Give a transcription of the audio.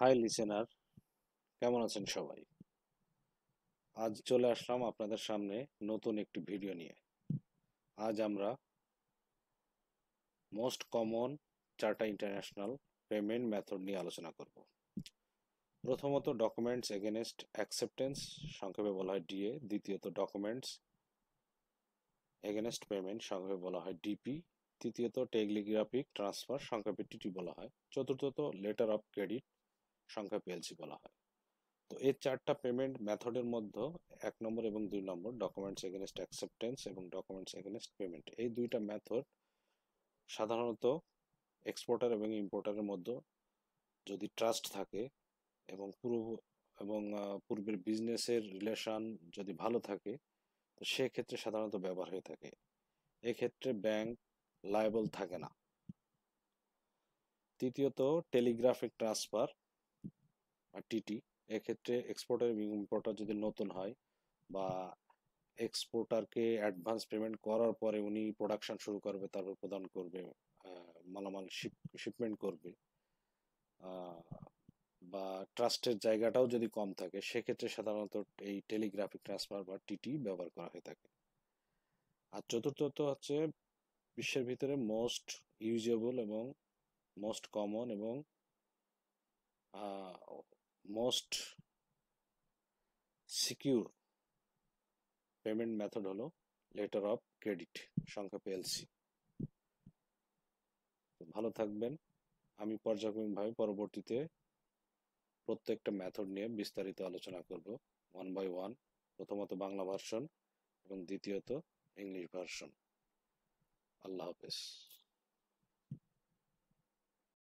High listener, কেমন আছেন সবাই? আজ চলে আসলাম আপনাদের সামনে নতুন একটি ভিডিও নিয়ে। আজ আমরা মোস্ট কমন চারটা ইন্টারন্যাশনাল পেমেন্ট মেথড নিয়ে আলোচনা করব। প্রথমত ডকুমেন্টস এগেনস্ট অ্যাকসেপ্টেন্স, সংক্ষেপে বলা হয় ডিএ। দ্বিতীয়ত ডকুমেন্টস এগেনস্ট পেমেন্ট, সংক্ষেপে বলা হয় ডিপি। তৃতীয়ত টেলিগ্রাফিক ট্রান্সফার, সংক্ষেপে টিটি বলা হয়। চতুর্থত লেটার অফ ক্রেডিট, সংক্ষেপে এলসি বলা হয়। তো এই চারটা পেমেন্ট মেথডের মধ্যে 1 নম্বর এবং 2 নম্বর, ডকুমেন্টস এগেনস্ট অ্যাকসেপ্টেন্স এবং ডকুমেন্টস এগেনস্ট পেমেন্ট, এই দুইটা মেথড সাধারণত এক্সপোর্টার এবং ইম্পোর্টারের মধ্যে যদি ট্রাস্ট থাকে এবং পূর্বের বিজনেসের রিলেশন যদি ভালো থাকে, তো সেক্ষেত্রে সাধারণত ব্যবহার হয়ে থাকে। এক্ষেত্রে ব্যাংক লায়েবল থাকে না। তৃতীয়ত টেলিগ্রাফিক ট্রান্সফার আর টিটি, এক্ষেত্রে এক্সপোর্টার এবং ইম্পোর্টার যদি নতুন হয় বা এক্সপোর্টারকে অ্যাডভান্স পেমেন্ট করার পরে উনি প্রোডাকশন শুরু করবে, তারপর প্রদান করবে, মালামাল শিপমেন্ট করবে, আহ, বা ট্রাস্টের জায়গাটাও যদি কম থাকে, সেক্ষেত্রে সাধারণত এই টেলিগ্রাফিক ট্রান্সফার বা টিটি ব্যবহার করা হয়ে থাকে। আর চতুর্থত হচ্ছে বিশ্বের ভিতরে মোস্ট ইউজেবল এবং মোস্ট কমন এবং মোস্ট সিকিউর পেমেন্ট মেথড হলো লেটার অফ ক্রেডিট, সংক্ষেপে এলসি। ভালো থাকবেন। আমি পর্যায়ক্রমিকভাবে পরবর্তীতে প্রত্যেকটা মেথড নিয়ে বিস্তারিত আলোচনা করব, ওয়ান বাই ওয়ান। প্রথমত বাংলা ভার্সন এবং দ্বিতীয়ত ইংলিশ ভার্সন। আল্লাহ হাফেজ।